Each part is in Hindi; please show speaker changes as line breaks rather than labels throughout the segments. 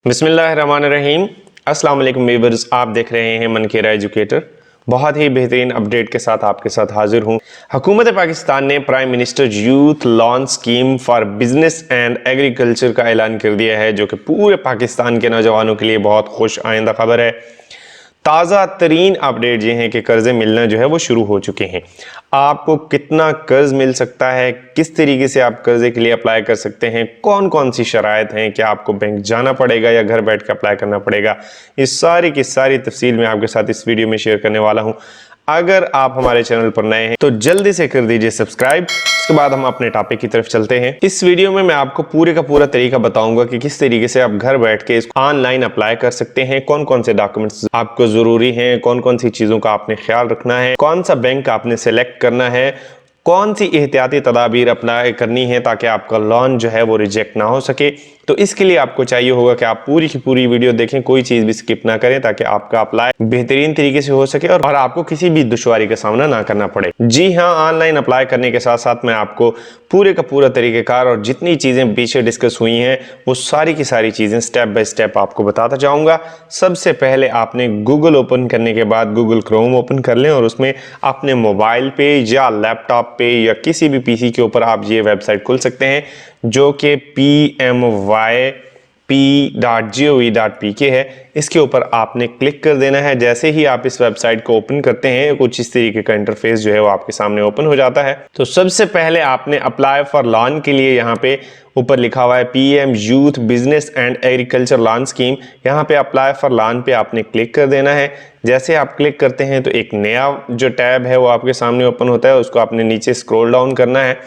बिस्मिल्लाहिर्रहमानिर्रहीम। अस्सलाम वालेकुम व्यूअर्स, आप देख रहे हैं मन केरा एजुकेटर। बहुत ही बेहतरीन अपडेट के साथ आपके साथ हाजिर हूँ। हुकूमत पाकिस्तान ने prime minister youth loan scheme for business and agriculture का ऐलान कर दिया है, जो कि पूरे पाकिस्तान के नौजवानों के लिए बहुत खुश आइंदा खबर है। ताज़ा तरीन अपडेट ये हैं कि कर्ज़े मिलना जो है वो शुरू हो चुके हैं। आपको कितना कर्ज मिल सकता है, किस तरीके से आप कर्ज़े के लिए अप्लाई कर सकते हैं, कौन कौन सी शराइत हैं, क्या आपको बैंक जाना पड़ेगा या घर बैठ कर अप्लाई करना पड़ेगा, ये सारी की सारी तफसील मैं आपके साथ इस वीडियो में शेयर करने वाला हूँ। अगर आप हमारे चैनल पर नए हैं तो जल्दी से कर दीजिए सब्सक्राइब। उसके बाद हम अपने टॉपिक की तरफ चलते हैं। इस वीडियो में मैं आपको पूरे का पूरा तरीका बताऊंगा कि किस तरीके से आप घर बैठ के इसको ऑनलाइन अप्लाई कर सकते हैं, कौन कौन से डॉक्यूमेंट्स आपको जरूरी हैं, कौन कौन सी चीजों का आपने ख्याल रखना है, कौन सा बैंक आपने सेलेक्ट करना है, कौन सी एहतियाती तदाबीर अप्लाई करनी है ताकि आपका लोन जो है वो रिजेक्ट ना हो सके। तो इसके लिए आपको चाहिए होगा कि आप पूरी की पूरी वीडियो देखें, कोई चीज़ भी स्किप ना करें, ताकि आपका अप्लाई बेहतरीन तरीके से हो सके और आपको किसी भी दुश्वारी का सामना ना करना पड़े। जी हाँ, ऑनलाइन अप्लाई करने के साथ साथ मैं आपको पूरे का पूरा तरीक़ेकार और जितनी चीज़ें पीछे डिस्कस हुई हैं वो सारी की सारी चीज़ें स्टेप बाय स्टेप आपको बताता जाऊँगा। सबसे पहले आपने गूगल ओपन करने के बाद गूगल क्रोम ओपन कर लें और उसमें अपने मोबाइल पे या लैपटॉप पे या किसी भी पीसी के ऊपर आप ये वेबसाइट खोल सकते हैं, जो कि pmyp.gov.pk है। इसके ऊपर आपने क्लिक कर देना है। जैसे ही आप इस वेबसाइट को ओपन करते हैं कुछ इस तरीके का इंटरफेस जो है वो आपके सामने ओपन हो जाता है। तो सबसे पहले आपने अप्लाई फॉर लोन के लिए यहाँ पे ऊपर लिखा हुआ है PM youth business and agriculture loan scheme, यहाँ पे अप्लाई फॉर लोन पे आपने क्लिक कर देना है। जैसे आप क्लिक करते हैं तो एक नया जो टैब है वो आपके सामने ओपन होता है, उसको आपने नीचे स्क्रॉल डाउन करना है।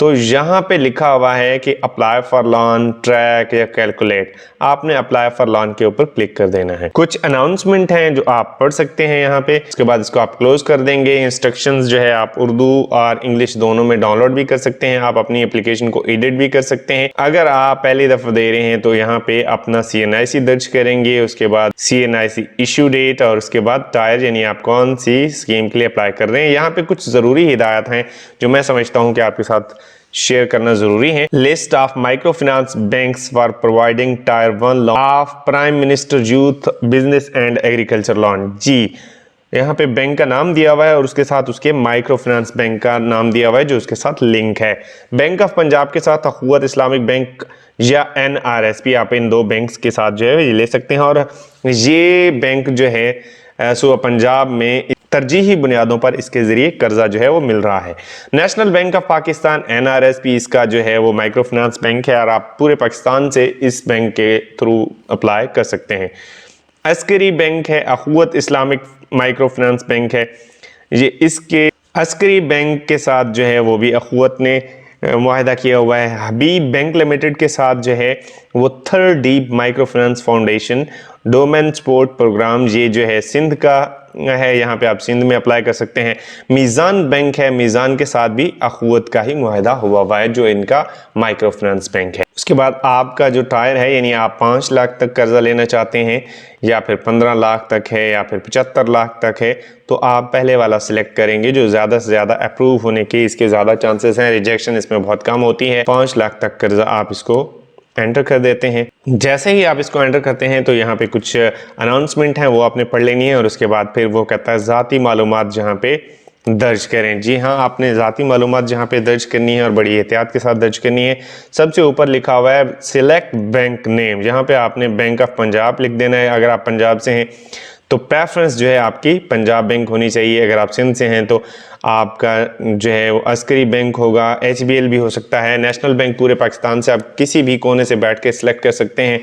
तो यहाँ पे लिखा हुआ है कि अप्लाई फॉर लोन, ट्रैक या कैलकुलेट, आपने अप्लाई फॉर लोन के ऊपर क्लिक कर देना है। कुछ अनाउंसमेंट हैं जो आप पढ़ सकते हैं यहाँ पे। उसके बाद इसको आप क्लोज कर देंगे। इंस्ट्रक्शंस जो है आप उर्दू और इंग्लिश दोनों में डाउनलोड भी कर सकते हैं। आप अपनी एप्लीकेशन को एडिट भी कर सकते हैं। अगर आप पहली दफा दे रहे हैं तो यहाँ पे अपना CNIC दर्ज करेंगे, उसके बाद CNIC इशू डेट और उसके बाद टायर, यानी आप कौन सी स्कीम के लिए अप्लाई कर रहे हैं। यहाँ पे कुछ जरूरी हिदायत हैं जो मैं समझता हूँ कि आपके साथ शेयर करना जरूरी है। List of micro finance banks for providing tier 1 loan of prime minister youth business and agriculture loan. जी, यहाँ पे बैंक का नाम दिया हुआ है और उसके साथ उसके माइक्रो फाइनेंस बैंक का नाम दिया हुआ है जो उसके साथ लिंक है। बैंक ऑफ पंजाब के साथ अखुवत इस्लामिक बैंक या NRSP, आप इन दो बैंक्स के साथ जो है ये ले सकते हैं। और ये बैंक जो है सो पंजाब में तरजीही बुनियादों पर इसके जरिए कर्जा जो है वो मिल रहा है। National bank of Pakistan NRSP इसका जो है वो माइक्रो फाइनेंस बैंक है और आप पूरे पाकिस्तान से इस बैंक के थ्रू अप्लाई कर सकते हैं। अस्करी बैंक है, अखुवत इस्लामिक माइक्रो फाइनेंस बैंक है। ये इसके अस्करी बैंक के साथ जो है वो भी अखुवत ने मुआहदा किया हुआ है। हबीब बैंक लिमिटेड के साथ जो है वो third deep micro finance foundation domain support programme, ये जो है सिंध का है, यहाँ पे आप सिंध में अप्लाई कर सकते हैं। मीज़ान बैंक है, मीज़ान के साथ भी अखुवत का ही मुआहदा हुआ है जो इनका माइक्रो फाइनेंस बैंक है। उसके बाद आपका जो टायर है, यानी आप 5 लाख तक कर्जा लेना चाहते हैं या फिर 15 लाख तक है या फिर 75 लाख तक है, तो आप पहले वाला सिलेक्ट करेंगे जो ज़्यादा से ज़्यादा अप्रूव होने के इसके ज़्यादा चांसेस हैं। रिजेक्शन इसमें बहुत कम होती है। 5 लाख तक कर्जा आप इसको एंटर कर देते हैं। जैसे ही आप इसको एंटर करते हैं तो यहाँ पे कुछ अनाउंसमेंट है वो आपने पढ़ लेनी है और उसके बाद फिर वो कहता है ज़ाती मालूमात जहाँ पे दर्ज करें। जी हाँ, आपने ज़ाती मालूमात जहाँ पे दर्ज करनी है और बड़ी एहतियात के साथ दर्ज करनी है। सबसे ऊपर लिखा हुआ है सिलेक्ट बैंक नेम, यहाँ पे आपने बैंक ऑफ पंजाब लिख देना है। अगर आप पंजाब से हैं तो प्रेफरेंस जो है आपकी पंजाब बैंक होनी चाहिए। अगर आप सिंध से हैं तो आपका जो है वो अस्करी बैंक होगा, HBL भी हो सकता है। नेशनल बैंक पूरे पाकिस्तान से आप किसी भी कोने से बैठ के सिलेक्ट कर सकते हैं।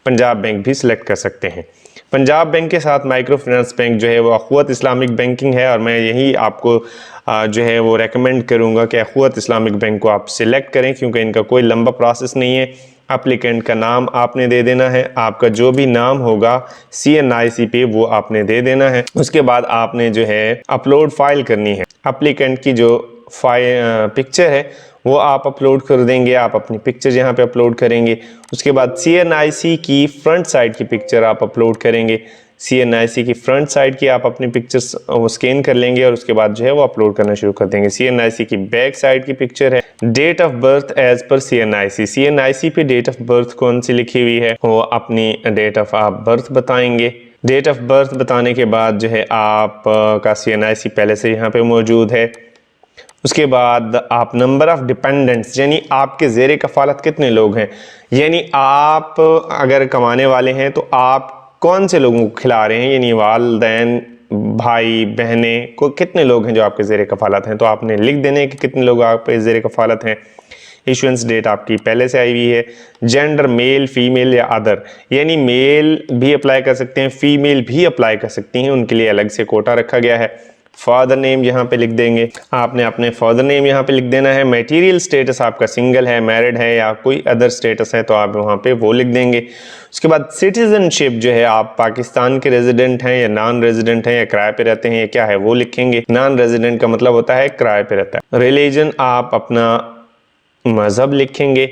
पंजाब बैंक भी सिलेक्ट कर सकते हैं। पंजाब बैंक के साथ माइक्रो फाइनेंस बैंक जो है वो अखुवत इस्लामिक बैंकिंग है और मैं यही आपको जो है वो रेकमेंड करूँगा कि अखुवत इस्लामिक बैंक को आप सिलेक्ट करें, क्योंकि इनका कोई लंबा प्रोसेस नहीं है। एप्लीकेंट का नाम आपने दे देना है, आपका जो भी नाम होगा CNIC पे वो आपने दे देना है। उसके बाद आपने जो है अपलोड फाइल करनी है। एप्लीकेंट की जो पिक्चर है वो आप अपलोड कर देंगे। आप अपनी पिक्चर यहाँ पे अपलोड करेंगे। उसके बाद CNIC की फ्रंट साइड की पिक्चर आप अपलोड करेंगे। CNIC की फ्रंट साइड की आप अपनी पिक्चर्स स्कैन कर लेंगे और उसके बाद जो है वो अपलोड करना शुरू कर देंगे। CNIC की बैक साइड की पिक्चर है। डेट ऑफ बर्थ एज पर CNIC पे डेट ऑफ बर्थ कौन सी लिखी हुई है वो अपनी डेट ऑफ आप बर्थ बताएंगे। डेट ऑफ बर्थ बताने के बाद जो है आप का CNIC पहले से यहाँ पे मौजूद है। उसके बाद आप नंबर ऑफ डिपेंडेंट्स यानी आपके ज़ेरे कफ़ालत कितने लोग हैं, यानी आप अगर कमाने वाले हैं तो आप कौन से लोगों को खिला रहे हैं, यानी वालिदैन, भाई बहनें को कितने लोग हैं जो आपके ज़ेरे कफ़ालत हैं, तो आपने लिख देने कि कितने लोग आपके ज़ेरे कफ़ालत हैं। इशुएंस डेट आपकी पहले से आई हुई है। जेंडर मेल, फीमेल या अदर, यानी मेल भी अप्लाई कर सकते हैं, फीमेल भी अप्लाई कर सकती हैं, उनके लिए अलग से कोटा रखा गया है। फादर नेम यहाँ पे लिख देंगे, आपने अपने फादर नेम यहाँ पे लिख देना है। मटेरियल स्टेटस आपका सिंगल है, मैरिड है या कोई अदर स्टेटस है तो आप वहाँ पे वो लिख देंगे। उसके बाद सिटीजनशिप जो है आप पाकिस्तान के रेजिडेंट हैं या नॉन रेजिडेंट हैं या किराए पे रहते हैं या क्या है वो लिखेंगे। नॉन रेजिडेंट का मतलब होता है किराए पे रहता है। रिलीजन आप अपना मज़हब लिखेंगे।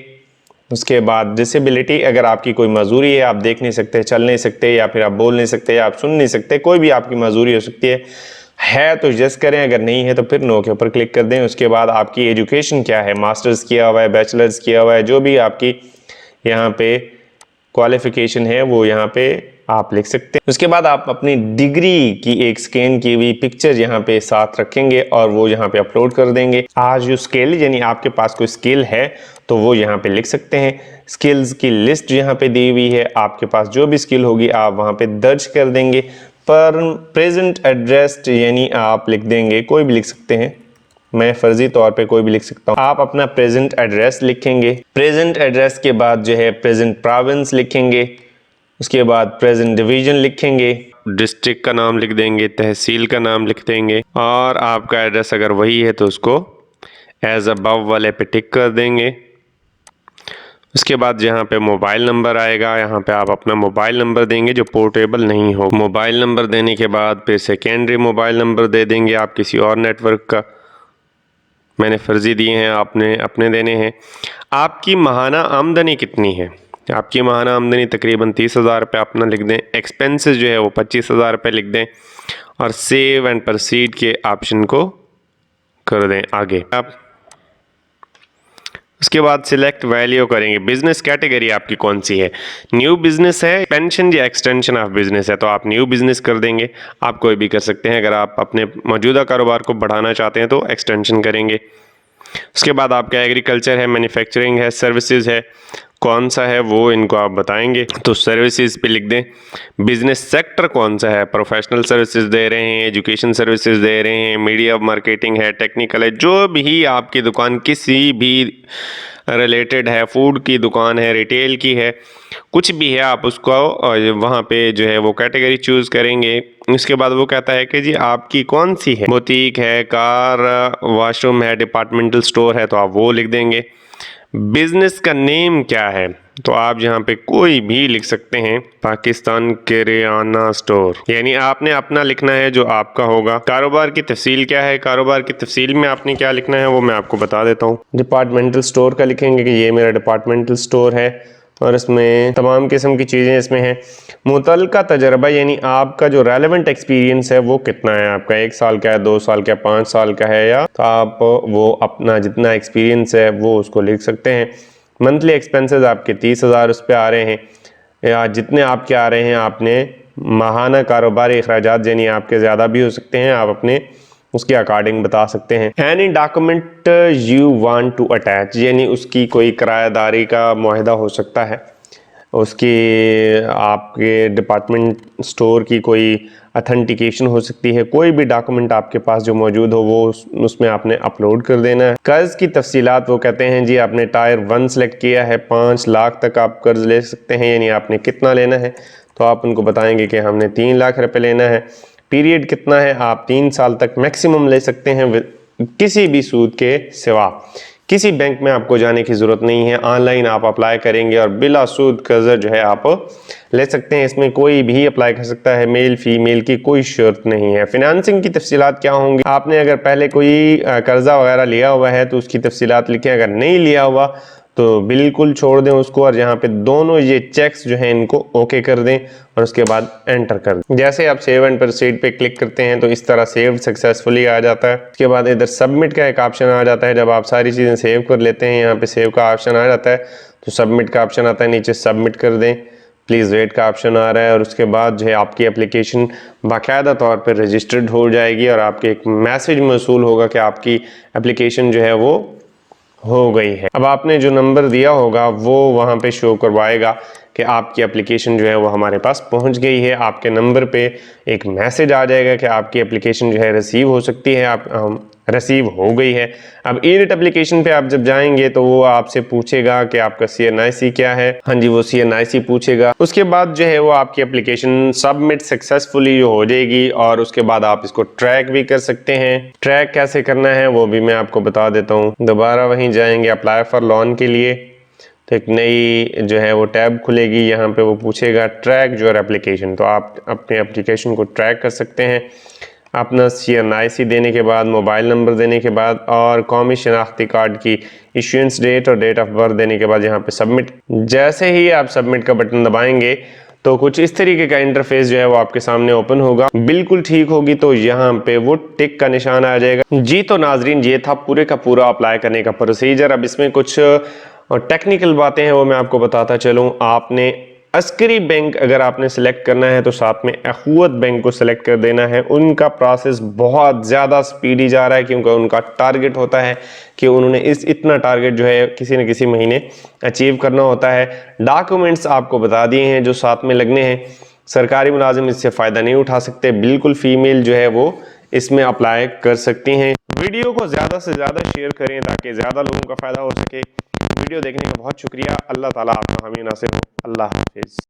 उसके बाद डिसेबिलिटी, अगर आपकी कोई मजूरी है, आप देख नहीं सकते, चल नहीं सकते, या फिर आप बोल नहीं सकते, या आप सुन नहीं सकते, कोई भी आपकी मजूरी हो सकती है तो यस करें, अगर नहीं है तो फिर नो के ऊपर क्लिक कर दें। उसके बाद आपकी एजुकेशन क्या है, मास्टर्स किया हुआ है, बैचलर्स किया हुआ है, जो भी आपकी यहाँ पे क्वालिफिकेशन है वो यहाँ पे आप लिख सकते हैं। उसके बाद आप अपनी डिग्री की एक स्कैन की हुई पिक्चर यहाँ पे साथ रखेंगे और वो यहाँ पे अपलोड कर देंगे। आज जो स्किल, यानी आपके पास कोई स्किल है तो वो यहाँ पे लिख सकते हैं। स्किल्स की लिस्ट यहाँ पे दी हुई है, आपके पास जो भी स्किल होगी आप वहाँ पे दर्ज कर देंगे। पर प्रेजेंट एड्रेस यानी आप लिख देंगे, कोई भी लिख सकते हैं, मैं फर्जी तौर पे कोई भी लिख सकता हूँ। आप अपना प्रेजेंट एड्रेस लिखेंगे। प्रेजेंट एड्रेस के बाद जो है प्रेजेंट प्रोविंस लिखेंगे। उसके बाद प्रेजेंट डिवीजन लिखेंगे, डिस्ट्रिक्ट का नाम लिख देंगे, तहसील का नाम लिख देंगे, और आपका एड्रेस अगर वही है तो उसको एज अबव वाले पे टिक कर देंगे। उसके बाद जहाँ पे मोबाइल नंबर आएगा, यहाँ पे आप अपना मोबाइल नंबर देंगे जो पोर्टेबल नहीं हो। मोबाइल नंबर देने के बाद फिर सेकेंडरी मोबाइल नंबर दे देंगे आप किसी और नेटवर्क का। मैंने फर्जी दिए हैं, आपने अपने देने हैं। आपकी माहाना आमदनी कितनी है, आपकी माहाना आमदनी तकरीबन 30,000 रुपये अपना लिख दें। एक्सपेंसेस जो है वो 25,000 रुपये लिख दें और सेव एंड प्रोसीड के ऑप्शन को कर दें आगे। आप उसके बाद सिलेक्ट वैल्यू करेंगे। बिजनेस कैटेगरी आपकी कौन सी है, न्यू बिजनेस है, पेंशन या एक्सटेंशन ऑफ बिजनेस है, तो आप न्यू बिजनेस कर देंगे। आप कोई भी कर सकते हैं, अगर आप अपने मौजूदा कारोबार को बढ़ाना चाहते हैं तो एक्सटेंशन करेंगे। उसके बाद आपका एग्रीकल्चर है, मैन्युफैक्चरिंग है, सर्विसेज है, कौन सा है वो इनको आप बताएंगे तो सर्विसेज पे लिख दें। बिजनेस सेक्टर कौन सा है, प्रोफेशनल सर्विसेज दे रहे हैं, एजुकेशन सर्विसेज दे रहे हैं, मीडिया मार्केटिंग है, टेक्निकल है, जो भी आपकी दुकान किसी भी रिलेटेड है, फूड की दुकान है, रिटेल की है, कुछ भी है, आप उसको वहाँ पे जो है वो कैटेगरी चूज़ करेंगे। उसके बाद वो कहता है कि जी आपकी कौन सी है, बुटीक है, कार वॉशरूम है, डिपार्टमेंटल स्टोर है, तो आप वो लिख देंगे। बिजनेस का नेम क्या है, तो आप यहाँ पे कोई भी लिख सकते हैं, पाकिस्तान किराना स्टोर, यानी आपने अपना लिखना है जो आपका होगा। कारोबार की तफसील क्या है, कारोबार की तफसील में आपने क्या लिखना है वो मैं आपको बता देता हूँ। डिपार्टमेंटल स्टोर का लिखेंगे कि ये मेरा डिपार्टमेंटल स्टोर है और इसमें तमाम किस्म की चीज़ें इसमें हैं। मुतल्लिका तजर्बा, यानी आपका जो रेलेवेंट एक्सपीरियंस है वो कितना है, आपका 1 साल का है, 2 साल का, 5 साल का है, या तो आप वो अपना जितना एक्सपीरियंस है वो उसको लिख सकते हैं। मंथली एक्सपेंसेस आपके 30,000 उस पर आ रहे हैं, या जितने आपके आ रहे हैं आपने माहाना कारोबारी अखराजात यानी आपके ज़्यादा भी हो सकते हैं, आप अपने उसके अकॉर्डिंग बता सकते हैं। Any document you want to attach, यानी उसकी कोई किराएदारी का मुआहदा हो सकता है, उसकी आपके डिपार्टमेंट स्टोर की कोई अथेंटिकेशन हो सकती है, कोई भी डॉक्यूमेंट आपके पास जो मौजूद हो वो उसमें आपने अपलोड कर देना है। कर्ज की तफसीलात, वो कहते हैं जी आपने टायर 1 सेलेक्ट किया है, 5 लाख तक आप कर्ज ले सकते हैं, यानी आपने कितना लेना है तो आप उनको बताएंगे कि हमने 3 लाख रुपए लेना है। पीरियड कितना है, आप 3 साल तक मैक्सिमम ले सकते हैं किसी भी सूद के सिवा। किसी बैंक में आपको जाने की ज़रूरत नहीं है, ऑनलाइन आप अप्लाई करेंगे और बिला सूद कर्जा जो है आप ले सकते हैं। इसमें कोई भी अप्लाई कर सकता है, मेल फीमेल की कोई शर्त नहीं है। फिनांसिंग की तफसीलात क्या होंगी, आपने अगर पहले कोई कर्जा वगैरह लिया हुआ है तो उसकी तफसीलात लिखें, अगर नहीं लिया हुआ तो बिल्कुल छोड़ दें उसको और यहाँ पे दोनों ये चेक्स जो हैं इनको ओके कर दें और उसके बाद एंटर कर दें। जैसे आप सेव एंड प्रोसीड पे क्लिक करते हैं तो इस तरह सेव सक्सेसफुली आ जाता है। उसके बाद इधर सबमिट का एक ऑप्शन आ जाता है। जब आप सारी चीज़ें सेव कर लेते हैं यहाँ पे सेव का ऑप्शन आ जाता है तो सबमिट का ऑप्शन आता है, नीचे सबमिट कर दें, प्लीज़ वेट का ऑप्शन आ रहा है और उसके बाद जो है आपकी एप्लीकेशन बाकायदा तौर पर रजिस्टर्ड हो जाएगी और आपके एक मैसेज मौसूल होगा कि आपकी एप्लीकेशन जो है वो हो गई है। अब आपने जो नंबर दिया होगा वो वहाँ पे शो करवाएगा कि आपकी एप्लीकेशन जो है वो हमारे पास पहुँच गई है। आपके नंबर पे एक मैसेज आ जाएगा कि आपकी एप्लीकेशन जो है रिसीव हो सकती है, आप रिसीव हो गई है। अब ई-रेट एप्लीकेशन पे आप जब जाएंगे तो वो आपसे पूछेगा कि आपका CNIC क्या है। हाँ जी, वो CNIC पूछेगा। उसके बाद जो है वो आपकी एप्लीकेशन सबमिट सक्सेसफुली हो जाएगी और उसके बाद आप इसको ट्रैक भी कर सकते हैं। ट्रैक कैसे करना है वो भी मैं आपको बता देता हूँ। दोबारा वहीं जाएंगे अप्लाई फॉर लोन के लिए, तो एक नई जो है वो टैब खुलेगी। यहाँ पे वो पूछेगा ट्रैक योर एप्लीकेशन, तो आप अपने एप्लीकेशन को ट्रैक कर सकते हैं अपना CNIC देने के बाद, मोबाइल नंबर देने के बाद और कौमी शनाख्ती कार्ड की इशुएंस डेट और डेट ऑफ बर्थ देने के बाद यहाँ पे सबमिट। जैसे ही आप सबमिट का बटन दबाएंगे तो कुछ इस तरीके का इंटरफेस जो है वो आपके सामने ओपन होगा। बिल्कुल ठीक होगी तो यहाँ पे वो टिक का निशान आ जाएगा। जी तो नाजरीन, ये था पूरे का पूरा अप्लाई करने का प्रोसीजर। अब इसमें कुछ टेक्निकल बातें हैं वो मैं आपको बताता चलूँ। आपने अस्करी बैंक अगर आपने सेलेक्ट करना है तो साथ में अखुवत बैंक को सेलेक्ट कर देना है। उनका प्रोसेस बहुत ज़्यादा स्पीडी जा रहा है क्योंकि उनका टारगेट होता है कि उन्होंने इतना टारगेट जो है किसी न किसी महीने अचीव करना होता है। डॉक्यूमेंट्स आपको बता दिए हैं जो साथ में लगने हैं। सरकारी मुलाजिम इससे फ़ायदा नहीं उठा सकते, बिल्कुल फीमेल जो है वो इसमें अप्लाई कर सकती हैं। वीडियो को ज़्यादा से ज़्यादा शेयर करें ताकि ज़्यादा लोगों का फ़ायदा हो सके। वीडियो देखने का बहुत शुक्रिया। अल्लाह ताला आपका हामी नासिर हो। अल्लाह हाफिज़।